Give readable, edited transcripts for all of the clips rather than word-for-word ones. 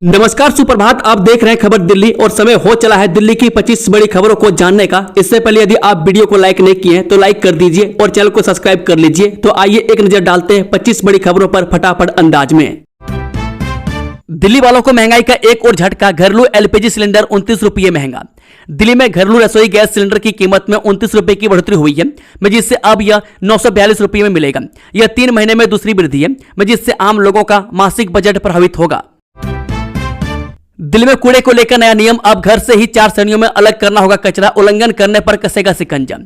नमस्कार, सुप्रभात। आप देख रहे हैं खबर दिल्ली और समय हो चला है दिल्ली की 25 बड़ी खबरों को जानने का। इससे पहले यदि आप वीडियो को लाइक नहीं किए हैं तो लाइक कर दीजिए और चैनल को सब्सक्राइब कर लीजिए। तो आइए एक नजर डालते हैं 25 बड़ी खबरों पर फटाफट अंदाज में। दिल्ली वालों को महंगाई का एक और झटका। घरेलू एलपीजी सिलेंडर 29 रुपये महंगा। दिल्ली में घरेलू रसोई गैस सिलेंडर की कीमत में 29 रुपए की बढ़ोतरी हुई है, जिससे अब यह 942 रुपये में मिलेगा। यह 3 महीने में दूसरी वृद्धि है, जिससे आम लोगों का मासिक बजट प्रभावित होगा। दिल्ली में कूड़े को लेकर नया नियम। अब घर से ही 4 श्रेणियों में अलग करना होगा कचरा। उल्लंघन करने पर कसेगा शिकंजा।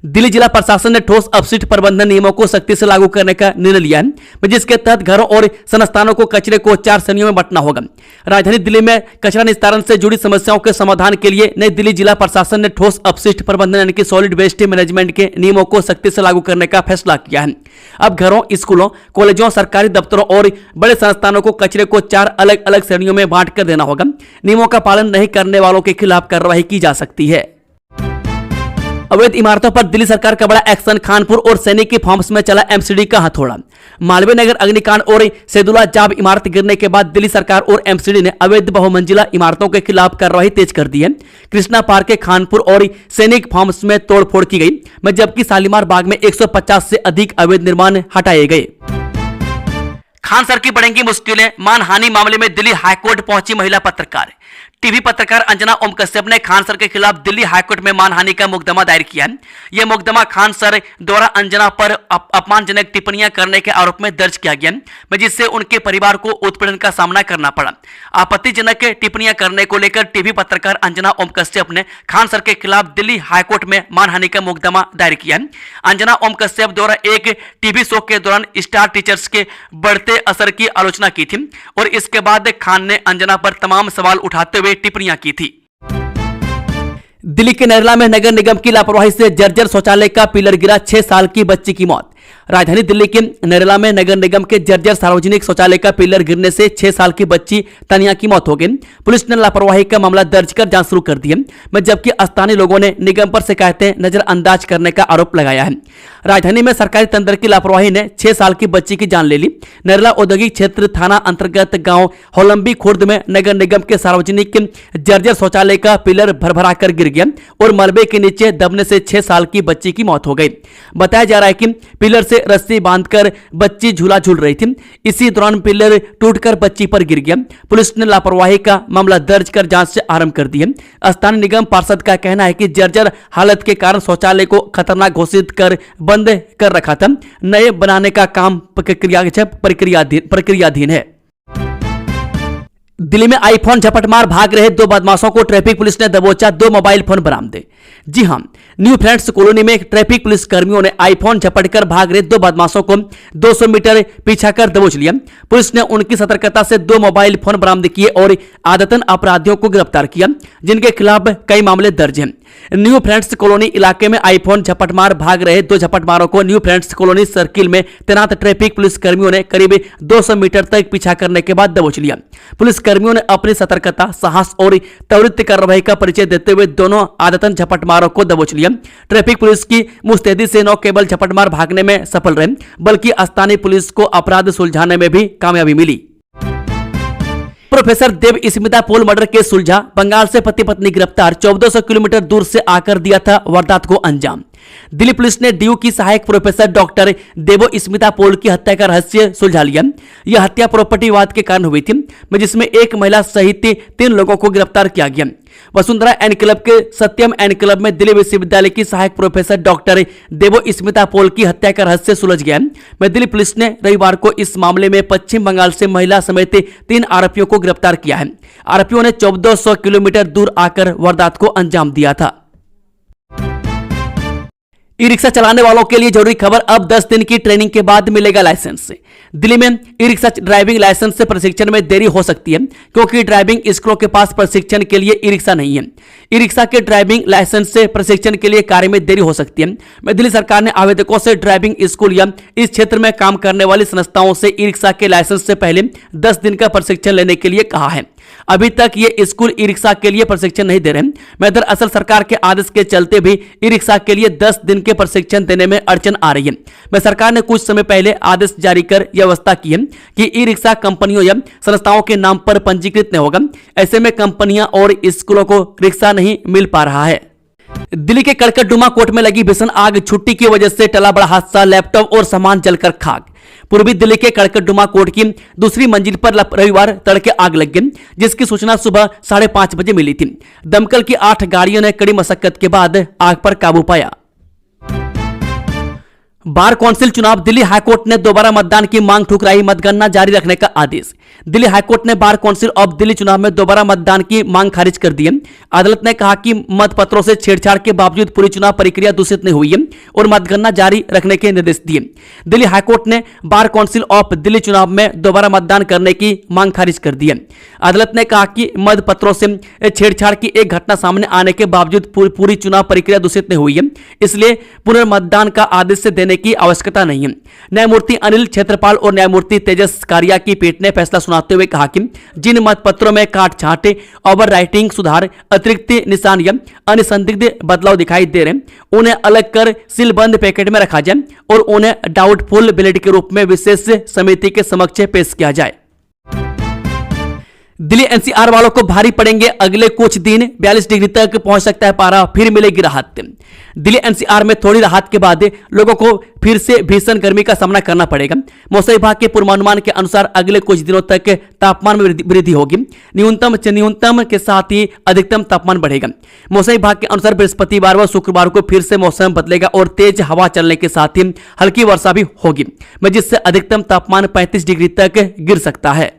दिल्ली जिला प्रशासन ने ठोस अपशिष्ट प्रबंधन नियमों को सख्ती से लागू करने का निर्णय लिया है, जिसके तहत घरों और संस्थानों को कचरे को 4 श्रेणियों में बांटना होगा। राजधानी दिल्ली में कचरा निस्तारण से जुड़ी समस्याओं के समाधान के लिए नई दिल्ली जिला प्रशासन ने ठोस अपशिष्ट प्रबंधन यानी कि सॉलिड वेस्ट मैनेजमेंट के नियमों को सख्ती से लागू करने का फैसला किया है। अब घरों, स्कूलों, कॉलेजों, सरकारी दफ्तरों और बड़े संस्थानों को कचरे को 4 अलग अलग श्रेणियों में बांट कर देना होगा। नियमों का पालन नहीं करने वालों के खिलाफ कार्रवाई की जा सकती है। अवैध इमारतों पर दिल्ली सरकार का बड़ा एक्शन। खानपुर और सैनिक के फार्म्स में चला एमसीडी का हथौड़ा। मालवीय नगर अग्निकांड और सैदुल्ला जाब इमारत गिरने के बाद दिल्ली सरकार और एमसीडी ने अवैध बहुमंजिला इमारतों के खिलाफ कार्रवाई तेज कर दी है। कृष्णा पार्क के खानपुर और सैनिक फार्म्स में तोड़फोड़ की गई, जबकि शालीमार बाग में 150 से अधिक अवैध निर्माण हटाए गए। खान सर की बढ़ेंगी मुश्किलें। मानहानि मामले में दिल्ली हाईकोर्ट पहुंची महिला पत्रकार। टीवी पत्रकार अंजना ओम कश्यप ने खान सर के खिलाफ दिल्ली हाईकोर्ट में मानहानि का मुकदमा दायर किया है। यह मुकदमा खान सर द्वारा अंजना पर अपमानजनक टिप्पणियां करने के आरोप में दर्ज किया गया है, जिससे उनके परिवार को उत्पीड़न का सामना करना पड़ा। आपत्तिजनक टिप्पणियां करने को लेकर टीवी पत्रकार अंजना ओम कश्यप ने खान सर के खिलाफ दिल्ली हाईकोर्ट में मानहानि का मुकदमा दायर किया है। अंजना ओम कश्यप द्वारा एक टीवी शो के दौरान स्टार टीचर्स के बढ़ते असर की आलोचना की थी और इसके बाद खान ने अंजना पर तमाम सवाल उठाते हुए टिप्पणियां की थी। दिल्ली के नरेला में नगर निगम की लापरवाही से जर्जर शौचालय का पिलर गिरा। 6 साल की बच्ची की मौत। राजधानी दिल्ली के नरेला में नगर निगम के जर्जर सार्वजनिक शौचालय का पिलर गिरने से 6 साल की बच्ची तनिया की मौत हो गई। पुलिस ने लापरवाही का मामला दर्ज कर जांच शुरू कर दी है, जबकि स्थानीय लोगों ने निगम पर शिकायतें नजरअंदाज करने का आरोप लगाया है। राजधानी में सरकारी तंत्र की लापरवाही ने 6 साल की बच्ची की जान ले ली। नरेला औद्योगिक क्षेत्र थाना अंतर्गत गांव होलंबी खुर्द में नगर निगम के सार्वजनिक जर्जर शौचालय का पिलर भरभरा कर गिर गया और मलबे के नीचे दबने से 6 साल की बच्ची की मौत हो गई। बताया जा रहा है कि पिलर से रस्सी बांधकर बच्ची झूला झूल रही थी। इसी दौरान पिलर टूटकर बच्ची पर गिर गया। पुलिस ने लापरवाही का मामला दर्ज कर जांच से आरंभ कर दी है। स्थानीय निगम पार्षद का कहना है कि जर्जर हालत के कारण शौचालय को खतरनाक घोषित कर बंद कर रखा था। नए बनाने का काम प्रक्रियाधीन है। दिल्ली में आईफोन झपटमार भाग रहे 2 बदमाशों को ट्रैफिक पुलिस ने दबोचा। 2 मोबाइल फोन बरामद। जी हां, न्यू फ्रेंड्स कॉलोनी में ट्रैफिक पुलिस कर्मियों ने आईफोन झपटकर भाग रहे 2 बदमाशों को 200 मीटर पीछा कर दबोच लिया। पुलिस ने उनकी सतर्कता से 2 मोबाइल फोन बरामद किए और आदतन अपराधियों को गिरफ्तार किया, जिनके खिलाफ कई मामले दर्ज हैं। न्यू फ्रेंड्स कॉलोनी इलाके में आईफोन झपटमार भाग रहे 2 झपटमारों को न्यू फ्रेंड्स कॉलोनी सर्किल में तैनात ट्रैफिक पुलिस कर्मियों ने करीब 200 मीटर तक पीछा करने के बाद दबोच लिया। पुलिस कर्मियों ने अपनी सतर्कता, साहस और त्वरित कार्रवाई का परिचय देते हुए दोनों आदतन झपटमारों को दबोच लिया। ट्रैफिक पुलिस की मुस्तैदी से न केवल झपटमार भागने में सफल रहे, बल्कि स्थानीय पुलिस को अपराध सुलझाने में भी कामयाबी मिली। प्रोफेसर देव स्मिता पोल मर्डर केस सुलझा। बंगाल से पति पत्नी गिरफ्तार। 1400 किलोमीटर दूर से आकर दिया था वारदात को अंजाम। दिल्ली पुलिस ने डीयू की सहायक प्रोफेसर डॉक्टर देवो स्मिता पोल की हत्या का रहस्य सुलझा लिया। यह हत्या प्रॉपर्टी विवाद के कारण हुई थी, जिसमें एक महिला सहित 3 लोगों को गिरफ्तार किया गया। वसुंधरा एनक्लेव के सत्यम एनक्लेव में दिल्ली विश्वविद्यालय की सहायक प्रोफेसर डॉक्टर देवो स्मिता पोल की हत्या का रहस्य सुलझ गया। दिल्ली पुलिस ने रविवार को इस मामले में पश्चिम बंगाल से महिला समेत 3 आरोपियों को गिरफ्तार किया है। आरोपियों ने 1400 किलोमीटर दूर आकर वारदात को अंजाम दिया था। ई रिक्शा चलाने वालों के लिए जरूरी खबर। अब 10 दिन की ट्रेनिंग के बाद मिलेगा लाइसेंस। दिल्ली में ई रिक्शा ड्राइविंग लाइसेंस से प्रशिक्षण में देरी हो सकती है, क्योंकि ड्राइविंग स्कूलों के पास प्रशिक्षण के लिए ई रिक्शा नहीं है। ई रिक्शा के ड्राइविंग लाइसेंस से प्रशिक्षण के लिए कार्य में देरी हो सकती है। दिल्ली सरकार ने आवेदकों से ड्राइविंग स्कूल या इस क्षेत्र में काम करने वाली संस्थाओं से ई रिक्शा के लाइसेंस से पहले 10 दिन का प्रशिक्षण लेने के लिए कहा है। अभी तक ये स्कूल ई रिक्शा के लिए प्रशिक्षण नहीं दे रहे हैं। मैं दरअसल सरकार के आदेश के चलते भी ई रिक्शा के लिए 10 दिन के प्रशिक्षण देने में अड़चन आ रही है। मैं सरकार ने कुछ समय पहले आदेश जारी कर यह व्यवस्था की है कि ई रिक्शा कंपनियों या संस्थाओं के नाम पर पंजीकृत नहीं होगा। ऐसे में कंपनियां और स्कूलों को रिक्शा नहीं मिल पा रहा है। दिल्ली के कड़कड़डुमा कोर्ट में लगी भीषण आग, छुट्टी की वजह से टला बड़ा हादसा, लैपटॉप और सामान जलकर खाक। पूर्वी दिल्ली के कड़कड़डुमा कोर्ट की दूसरी मंजिल पर रविवार तड़के आग लग गई, जिसकी सूचना सुबह 5:30 बजे मिली थी। दमकल की 8 गाड़ियों ने कड़ी मशक्कत के बाद आग पर काबू पाया। बार काउंसिल चुनाव, दिल्ली हाईकोर्ट ने दोबारा मतदान की मांग ठुकराई, मतगणना जारी रखने का आदेश। दिल्ली हाईकोर्ट ने बार काउंसिल ऑफ दिल्ली चुनाव में दोबारा मतदान की मांग खारिज कर दी है। अदालत ने कहा कि मतपत्रों से छेड़छाड़ के बावजूद पूरी चुनाव प्रक्रिया दूषित नहीं हुई है और मतगणना जारी रखने के निर्देश दिए। दिल्ली हाईकोर्ट ने बार काउंसिल ऑफ दिल्ली चुनाव में दोबारा मतदान करने की मांग खारिज कर दी है। अदालत ने कहा कि मतपत्रों से छेड़छाड़ की एक घटना सामने आने के बावजूद पूरी चुनाव प्रक्रिया दूषित नहीं हुई है, इसलिए पुनर्मतदान का आदेश देने की आवश्यकता नहीं है। न्यायमूर्ति अनिल क्षेत्रपाल और न्यायमूर्ति तेजस कारिया की पीठ ने फैसला सुनाते हुए कहा कि जिन मतपत्रों में काट-छांट, ओवर राइटिंग, सुधार, अतिरिक्त निशान या अन्य संदिग्ध बदलाव दिखाई दे रहे हैं उन्हें अलग कर सीलबंद पैकेट में रखा जाए और उन्हें डाउटफुल वैलिडिटी के रूप में विशेष समिति के समक्ष पेश किया जाए। दिल्ली एनसीआर वालों को भारी पड़ेंगे अगले कुछ दिन, 42 डिग्री तक पहुंच सकता है पारा, फिर मिलेगी राहत। दिल्ली एनसीआर में थोड़ी राहत के बाद लोगों को फिर से भीषण गर्मी का सामना करना पड़ेगा। मौसम विभाग के पूर्वानुमान के अनुसार अगले कुछ दिनों तक तापमान में वृद्धि होगी। न्यूनतम के साथ ही अधिकतम तापमान बढ़ेगा। मौसम विभाग के अनुसार बृहस्पतिवार व शुक्रवार को फिर से मौसम बदलेगा और तेज हवा चलने के साथ ही हल्की वर्षा भी होगी, जिससे अधिकतम तापमान 35 डिग्री तक गिर सकता है।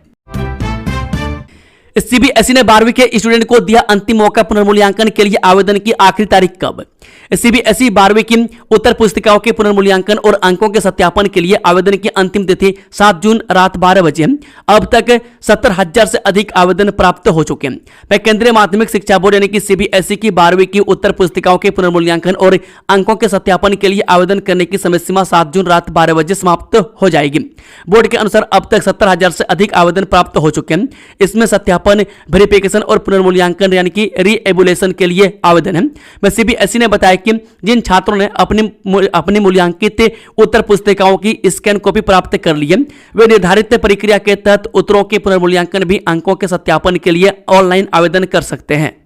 सीबीएसई ने 12वीं के स्टूडेंट को दिया अंतिम मौका, पुनर्मूल्यांकन के लिए आवेदन की आखिरी तारीख कब? सीबीएसई 12वीं की उत्तर पुस्तिकाओं के पुनर्मूल्यांकन और अंकों के सत्यापन के लिए आवेदन की अंतिम तिथि 7 जून रात 12 बजे है। अब तक 70,000 से अधिक आवेदन प्राप्त हो चुके हैं। केंद्रीय माध्यमिक शिक्षा बोर्ड यानी कि सीबीएसई की 12वीं की उत्तर पुस्तिकाओं के पुनर्मूल्यांकन और अंकों के सत्यापन के लिए आवेदन करने की समय सीमा 7 जून रात 12 बजे समाप्त हो जाएगी। बोर्ड के अनुसार अब तक 70,000 से अधिक आवेदन प्राप्त हो चुके हैं। इसमें सत्यापन, वेरिफिकेशन और पुनर्मूल्यांकन यानी कि रीएवुलेशन के लिए आवेदन है। सीबीएसई ने बताया कि जिन छात्रों ने अपनी मूल्यांकित उत्तर पुस्तिकाओं की स्कैन कॉपी प्राप्त कर ली है, वे निर्धारित प्रक्रिया के तहत उत्तरों के पुनर्मूल्यांकन भी अंकों के सत्यापन के लिए ऑनलाइन आवेदन कर सकते हैं।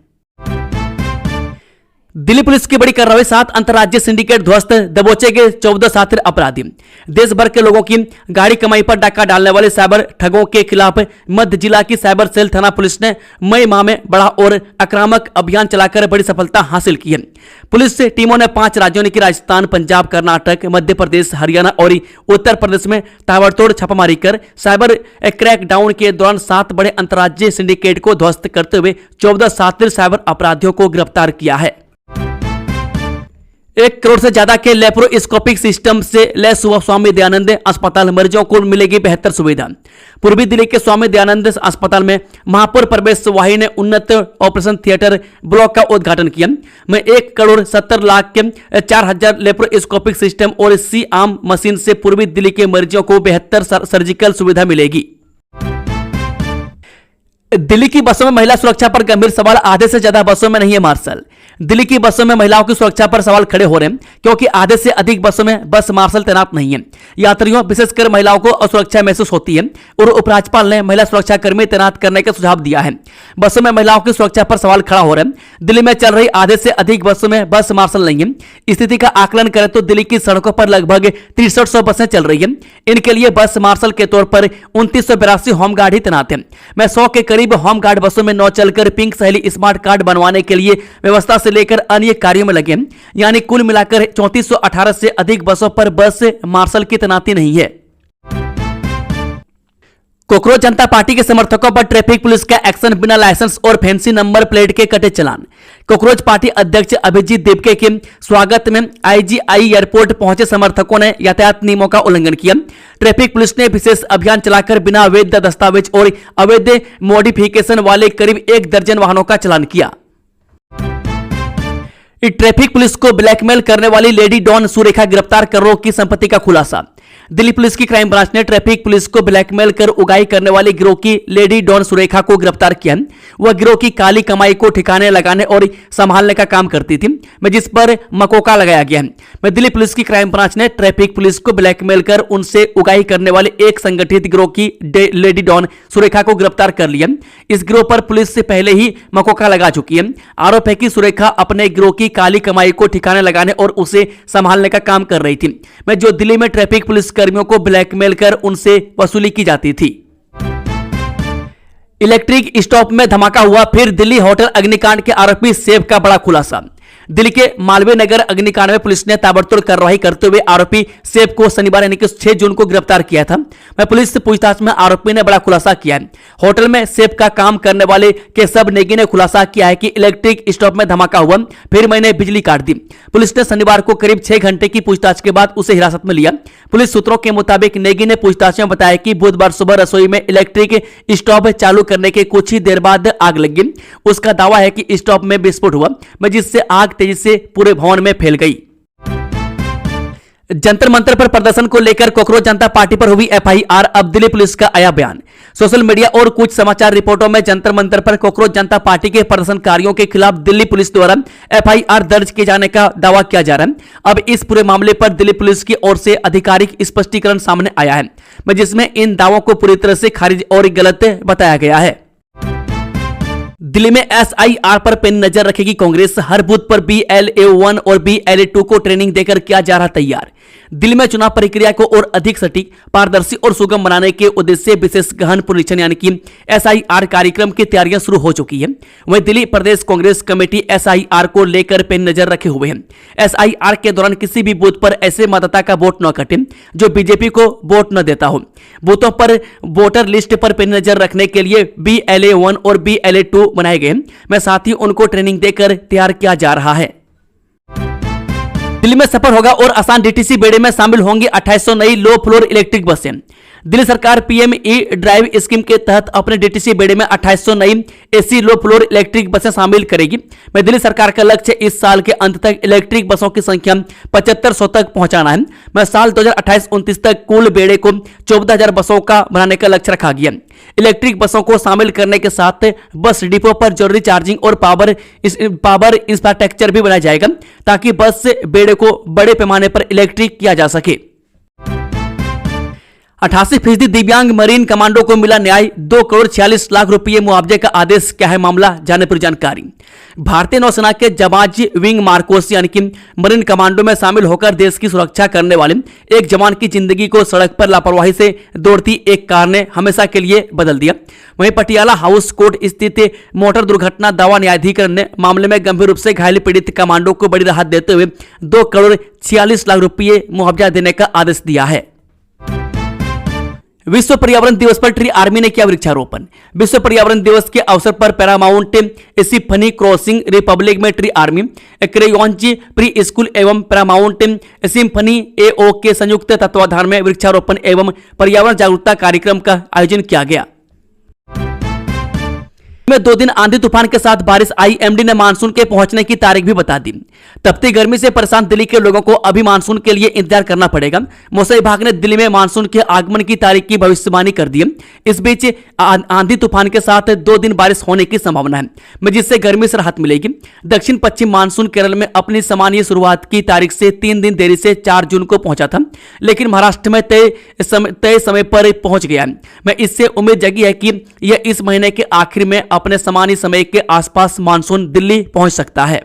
दिल्ली पुलिस की बड़ी कार्रवाई, 7 अंतर्राज्यीय सिंडिकेट ध्वस्त, दबोचे गए 14 शातिर अपराधी। देश भर के लोगों की गाड़ी कमाई पर डाका डालने वाले साइबर ठगों के खिलाफ मध्य जिला की साइबर सेल थाना पुलिस ने मई माह में बड़ा और आक्रामक अभियान चलाकर बड़ी सफलता हासिल की है। पुलिस टीमों ने 5 राज्यों यानी कि राजस्थान, पंजाब, कर्नाटक, मध्य प्रदेश, हरियाणा और उत्तर प्रदेश में ताबड़तोड़ छापामारी कर साइबर क्रैकडाउन के दौरान 7 बड़े अंतर्राज्यीय सिंडिकेट को ध्वस्त करते हुए 14 शातिर साइबर अपराधियों को गिरफ्तार किया है। 1 करोड़ से ज्यादा के लेप्रोस्कोपिक सिस्टम से लैस स्वामी दयानंद अस्पताल, मरीजों को मिलेगी बेहतर सुविधा। पूर्वी दिल्ली के स्वामी दयानंद अस्पताल में महापौर प्रवेश वाही ने उन्नत ऑपरेशन थिएटर ब्लॉक का उद्घाटन किया। में 1 करोड़ 70 लाख के 4,000 लेप्रोस्कोपिक सिस्टम और सी आर्म मशीन से पूर्वी दिल्ली के मरीजों को बेहतर सर्जिकल सुविधा मिलेगी। दिल्ली की बसों में महिला सुरक्षा पर गंभीर सवाल, आधे से ज्यादा बसों में नहीं है मार्शल। दिल्ली की बसों में महिलाओं की सुरक्षा पर सवाल खड़े हो रहे हैं क्योंकि आधे से अधिक बसों में बस मार्शल तैनात नहीं है। यात्रियों विशेषकर महिलाओं को असुरक्षा महसूस होती है और उपराज्यपाल ने महिला सुरक्षा कर्मी तैनात करने का सुझाव दिया है। बसों में महिलाओं की सुरक्षा पर सवाल खड़ा हो रहा है। दिल्ली में चल रही आधे से अधिक बसों में बस मार्शल नहीं है। स्थिति का आकलन करें तो दिल्ली की सड़कों पर लगभग 6300 बसें चल रही है। इनके लिए बस मार्शल के तौर पर 2982 होमगार्ड ही तैनात है। मैं 100 के करीब होमगार्ड बसों में 9 चलकर पिंक सहेली स्मार्ट कार्ड बनवाने के लिए व्यवस्था से लेकर अन्य कार्यों में लगे, यानी कुल मिलाकर 3418 से अधिक बसों पर बस मार्शल की तैनाती नहीं है। कोकरोच जनता पार्टी के समर्थकों पर ट्रैफिक पुलिस का एक्शन, बिना लाइसेंस और फैंसी नंबर प्लेट के कटे चलान। कोकरोच पार्टी अध्यक्ष अभिजीत देवके के स्वागत में आईजीआई एयरपोर्ट पहुंचे समर्थकों ने यातायात नियमों का उल्लंघन किया। ट्रैफिक पुलिस ने विशेष अभियान चलाकर बिना वैध दस्तावेज और अवैध मॉडिफिकेशन वाले करीब 1 दर्जन वाहनों का चालान किया। ट्रैफिक पुलिस को ब्लैकमेल करने वाली लेडी डॉन सुरेखा गिरफ्तार, करोड़ों की संपत्ति का खुलासा। दिल्ली पुलिस की क्राइम ब्रांच ने ट्रैफिक पुलिस को ब्लैकमेल कर उगाही करने वाली गिरोह की लेडी डॉन सुरेखा को गिरफ्तार किया। वह गिरोह की काली कमाई को ठिकाने लगाने और संभालने का काम करती थी, जिस पर मकोका लगाया गया है। दिल्ली पुलिस की क्राइम ब्रांच ने ट्रैफिक पुलिस को ब्लैकमेल कर उनसे उगाही करने वाले एक संगठित गिरोह की लेडी डॉन सुरेखा को गिरफ्तार कर लिया। इस गिरोह पर पुलिस से पहले ही मकोका लगा चुकी है। आरोप है कि सुरेखा अपने गिरोह की काली कमाई को ठिकाने लगाने और उसे संभालने का काम कर रही थी, जो दिल्ली में ट्रैफिक पुलिस कर्मियों को ब्लैकमेल कर उनसे वसूली की जाती थी। इलेक्ट्रिक स्टॉप में धमाका हुआ, फिर दिल्ली होटल अग्निकांड के आरोपी सेब का बड़ा खुलासा। दिल्ली के मालवीय नगर अग्निकांड में पुलिस ने ताबड़तोड़ कार्रवाई करते हुए आरोपी सेब को शनिवार यानी कि 6 जून को गिरफ्तार किया था। पुलिस से पूछताछ में आरोपी ने बड़ा खुलासा किया है। होटल में सेब का काम करने वाले केशव नेगी ने खुलासा किया है कि इलेक्ट्रिक स्टॉप में धमाका हुआ, फिर मैंने बिजली काट दी। पुलिस ने शनिवार को करीब 6 घंटे की पूछताछ के बाद उसे हिरासत में लिया। पुलिस सूत्रों के मुताबिक नेगी ने पूछताछ में बताया कि बुधवार सुबह रसोई में इलेक्ट्रिक स्टोव चालू करने के कुछ ही देर बाद आग लगी। उसका दावा है कि स्टोव में विस्फोट हुआ, जिससे आग तेजी से पूरे भवन में फैल गई। जंतर मंतर पर प्रदर्शन को लेकर कोकरोच जनता पार्टी पर हुई एफआईआर, अब दिल्ली पुलिस का आया बयान। सोशल मीडिया और कुछ समाचार रिपोर्टों में जंतर मंतर पर कोकरोच जनता पार्टी के प्रदर्शनकारियों के खिलाफ दिल्ली पुलिस द्वारा एफआईआर दर्ज किए जाने का दावा किया जा रहा है। अब इस पूरे मामले पर दिल्ली पुलिस की ओर से आधिकारिक स्पष्टीकरण सामने आया है, जिसमें इन दावों को पूरी तरह से खारिज और गलत बताया गया है। दिल्ली में एसआईआर पर पेन नजर रखेगी कांग्रेस, हर बूथ पर BLA1 और BLA2 को ट्रेनिंग देकर किया जा रहा तैयार। दिल्ली में चुनाव प्रक्रिया को और अधिक सटीक, पारदर्शी और सुगम बनाने के उद्देश्य से विशेष गहन पुनरीक्षण यानी कि एसआईआर कार्यक्रम की तैयारियां शुरू हो चुकी है। वहीं दिल्ली प्रदेश कांग्रेस कमेटी एसआईआर को लेकर पेन नजर रखे हुए हैं। एसआईआर के दौरान किसी भी बूथ पर ऐसे मतदाता का वोट न कटे जो बीजेपी को वोट न देता हो। बूथों पर वोटर लिस्ट पर पेन नजर रखने के लिए BLA1 और BLA2 बनाए गए, में साथ ही उनको ट्रेनिंग देकर तैयार किया जा रहा है। दिल्ली में सफर होगा और आसान डीटीसी बेड़े में शामिल होंगी 2800 नई लो फ्लोर इलेक्ट्रिक बसें। दिल्ली सरकार PME ड्राइव स्कीम के तहत अपने डीटीसी बेड़े में 2800 नई AC लो फ्लोर इलेक्ट्रिक बसें शामिल करेगी। दिल्ली सरकार का लक्ष्य इस साल के अंत तक इलेक्ट्रिक बसों की संख्या 7500 तक पहुंचाना है। साल 2028-29 तक कुल बेड़े को 14000 बसों का बनाने का लक्ष्य रखा गया। इलेक्ट्रिक बसों को शामिल करने के साथ बस डिपो पर जरूरी चार्जिंग और पावर इंफ्रास्ट्रक्चर भी बनाया जाएगा, ताकि बस बेड़े को बड़े पैमाने पर इलेक्ट्रिक किया जा सके। 88% दिव्यांग मरीन कमांडो को मिला न्याय, 2 करोड़ 46 लाख रुपए मुआवजे का आदेश। क्या है मामला, जाने पर जानकारी। भारतीय नौसेना के जाबाज विंग मार्कोस यानी कि मरीन कमांडो में शामिल होकर देश की सुरक्षा करने वाले एक जवान की जिंदगी को सड़क पर लापरवाही से दौड़ती एक कार ने हमेशा के लिए बदल दिया। वहीं पटियाला हाउस कोर्ट स्थित मोटर दुर्घटना दावा न्यायाधिकरण ने मामले में गंभीर रूप से घायल पीड़ित कमांडो को बड़ी राहत देते हुए 2 करोड़ 46 लाख रुपए मुआवजा देने का आदेश दिया है। विश्व पर्यावरण दिवस पर ट्री आर्मी ने किया वृक्षारोपण। विश्व पर्यावरण दिवस के अवसर पर पैरामाउंट सिम्फनी क्रॉसिंग रिपब्लिक में ट्री आर्मी, क्रेयोंज प्री स्कूल एवं पैरामाउंट सिम्फनी AO के संयुक्त तत्वाधान में वृक्षारोपण एवं पर्यावरण जागरूकता कार्यक्रम का आयोजन किया गया। में 2 दिन आंधी तूफान के साथ बारिश आई। MD ने मानसून के पहुंचने की तारीख भी बता दी। तपती गर्मी से परेशान दिल्ली के लोगों को अभी मानसून के लिए इंतजार करना पड़ेगा। मौसम विभाग ने दिल्ली में मानसून के आगमन की तारीख की भविष्यवाणी कर दी है। इस बीच आंधी तूफान के साथ 2 दिन बारिश होने की संभावना है, जिससे गर्मी से राहत मिलेगी। दक्षिण पश्चिम मानसून केरल में अपनी सामान्य शुरुआत की तारीख से 3 दिन देरी से 4 जून को पहुंचा था, लेकिन महाराष्ट्र में तय समय पर पहुंच गया है। इससे उम्मीद जगी है कि यह इस महीने के आखिर में अपने सामान्य समय के आसपास मानसून दिल्ली पहुंच सकता है।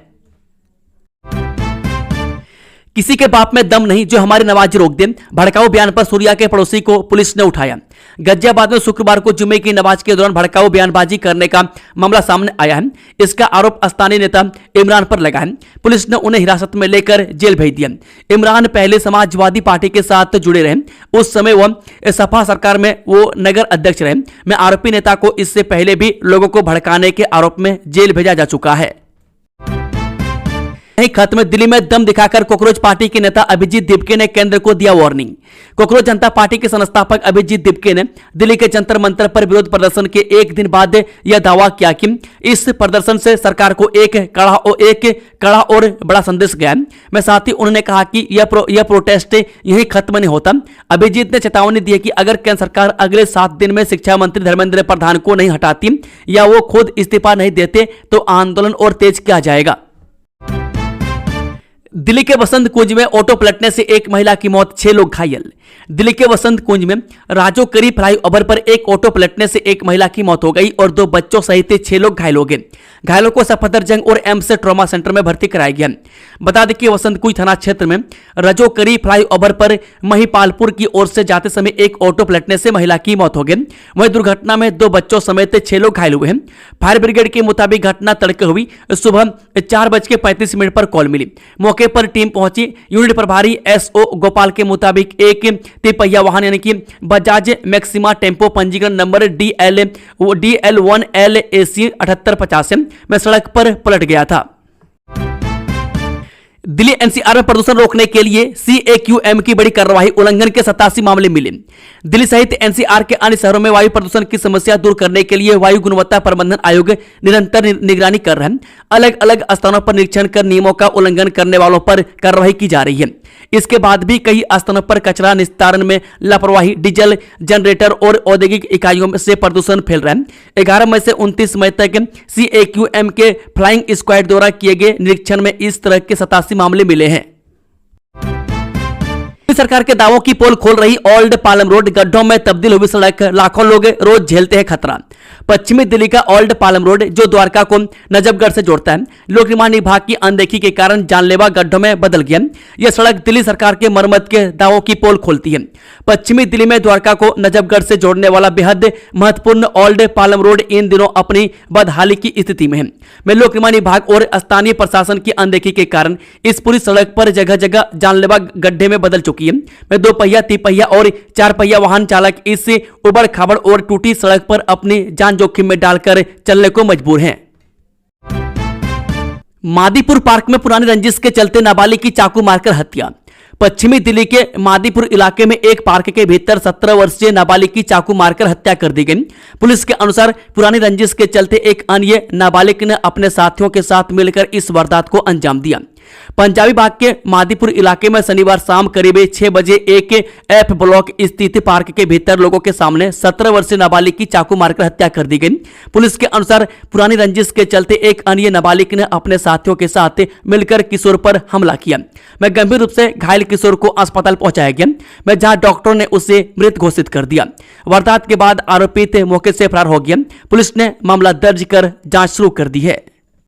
किसी के बाप में दम नहीं जो हमारी नमाज रोक दे, भड़काऊ बयान पर सूर्या के पड़ोसी को पुलिस ने उठाया। गाजियाबाद में शुक्रवार को जुम्मे की नमाज के दौरान भड़काऊ बयानबाजी करने का मामला सामने आया है। इसका आरोप स्थानीय नेता इमरान पर लगा है। पुलिस ने उन्हें हिरासत में लेकर जेल भेज दिया। इमरान पहले समाजवादी पार्टी के साथ जुड़े रहे। उस समय वह सपा सरकार में वो नगर अध्यक्ष रहे। में आरोपी नेता को इससे पहले भी लोगों को भड़काने के आरोप में जेल भेजा जा चुका है। नहीं खत्म, दिल्ली में दम दिखाकर कॉकरोच पार्टी के नेता अभिजीत दिपके ने केंद्र को दिया वार्निंग। कॉकरोच जनता पार्टी के संस्थापक अभिजीत दिपके ने दिल्ली के जंतर मंतर पर विरोध प्रदर्शन के एक दिन बाद यह दावा किया कि इस प्रदर्शन से सरकार को एक कड़ा और बड़ा संदेश गया है। मैं साथ ही उन्होंने कहा कि यह प्रोटेस्ट यही खत्म नहीं होता। अभिजीत ने चेतावनी दी कि अगर केंद्र सरकार अगले 7 दिन में शिक्षा मंत्री धर्मेंद्र प्रधान को नहीं हटाती या वो खुद इस्तीफा नहीं देते तो आंदोलन और तेज किया जाएगा। दिल्ली के वसंत कुंज में ऑटो पलटने से एक महिला की मौत, 6 लोग घायल। दिल्ली के वसंत कुंज में राजो करी फ्लाईओवर पर एक ऑटो पलटने से एक महिला की मौत हो गई और 2 बच्चों सहित 6 लोग घायल हो गए। घायलों को सफदरजंग और एम्स ट्रॉमा सेंटर में भर्ती कराया गया। बता दें कि वसंत कुंज थाना क्षेत्र में राजो करी फ्लाईओवर पर महिपालपुर की ओर से जाते समय एक ऑटो पलटने से महिला की मौत हो गई। वहीं दुर्घटना में 2 बच्चों समेत 6 लोग घायल हुए हैं। फायर ब्रिगेड के मुताबिक घटना तड़के हुई सुबह 4:35 पर कॉल मिली। मौके पर टीम पहुंची। यूनिट प्रभारी एसओ गोपाल के मुताबिक एक तिपहिया वाहन यानी कि बजाज मैक्सिमा टेम्पो पंजीकरण नंबर DL1LAC 7850 में सड़क पर पलट गया था। दिल्ली एनसीआर में प्रदूषण रोकने के लिए CAQM की बड़ी कार्रवाई, उल्लंघन के 87 मामले मिले। दिल्ली सहित एनसीआर के अन्य शहरों में वायु प्रदूषण की समस्या दूर करने के लिए वायु गुणवत्ता प्रबंधन आयोग निरंतर निगरानी कर रहा है। अलग अलग स्थानों पर निरीक्षण कर नियमों का उल्लंघन करने वालों पर कार्रवाई की जा रही है। इसके बाद भी कई स्थानों पर कचरा निस्तारण में लापरवाही, डीजल जनरेटर और औद्योगिक इकाइयों से प्रदूषण फैल रहा है। 11 मई से 29 मई तक CAQM के फ्लाइंग स्क्वाड द्वारा किए गए निरीक्षण में इस तरह के 87 मामले मिले हैं। सरकार के दावों की पोल खोल रही ओल्ड पालम रोड, गड्ढों में तब्दील हुई सड़क, लाखों लोग रोज झेलते हैं खतरा। पश्चिमी दिल्ली का ओल्ड पालम रोड जो द्वारका को नजफगढ़ से जोड़ता है, लोक निर्माण विभाग की अनदेखी के कारण जानलेवा गड्ढों में बदल गया। यह सड़क दिल्ली सरकार के मरम्मत के दावों की पोल खोलती है। पश्चिमी दिल्ली में द्वारका को नजफगढ़ से जोड़ने वाला बेहद महत्वपूर्ण ओल्ड पालम रोड इन दिनों अपनी बदहाली की स्थिति में है। में लोक निर्माण विभाग और स्थानीय प्रशासन की अनदेखी के कारण इस पूरी सड़क पर जगह जगह जानलेवा गड्ढे में बदल चुकी है। में 2 पहिया, 3 पहिया और 4 पहिया वाहन चालक इस उबड़ खाबड़ और टूटी सड़क पर अपनी जान जोखिम में डालकर चलने को मजबूर हैं। मादीपुर पार्क में पुरानी रंजिश के चलते नाबालिग की चाकू मारकर हत्या। पश्चिमी दिल्ली के मादीपुर इलाके में एक पार्क के भीतर 17 वर्षीय नाबालिग की चाकू मारकर हत्या कर दी गई। पुलिस के अनुसार पुरानी रंजिश के चलते एक अन्य नाबालिग ने अपने साथियों के साथ मिलकर इस वारदात को अंजाम दिया। पंजाबी बाग के मादीपुर इलाके में शनिवार शाम करीब 6 बजे एक F ब्लॉक स्थित पार्क के भीतर लोगों के सामने 17 वर्षीय नाबालिग की चाकू मारकर हत्या कर दी गई। पुलिस के अनुसार पुरानी रंजिश के चलते एक अन्य नाबालिग ने अपने साथियों के साथ मिलकर किशोर पर हमला किया। मैं गंभीर रूप से घायल किशोर को अस्पताल पहुंचाया गया, मैं जहां डॉक्टरों ने उसे मृत घोषित कर दिया। वारदात के बाद आरोपित मौके से फरार हो गया। पुलिस ने मामला दर्ज कर जांच शुरू कर दी है।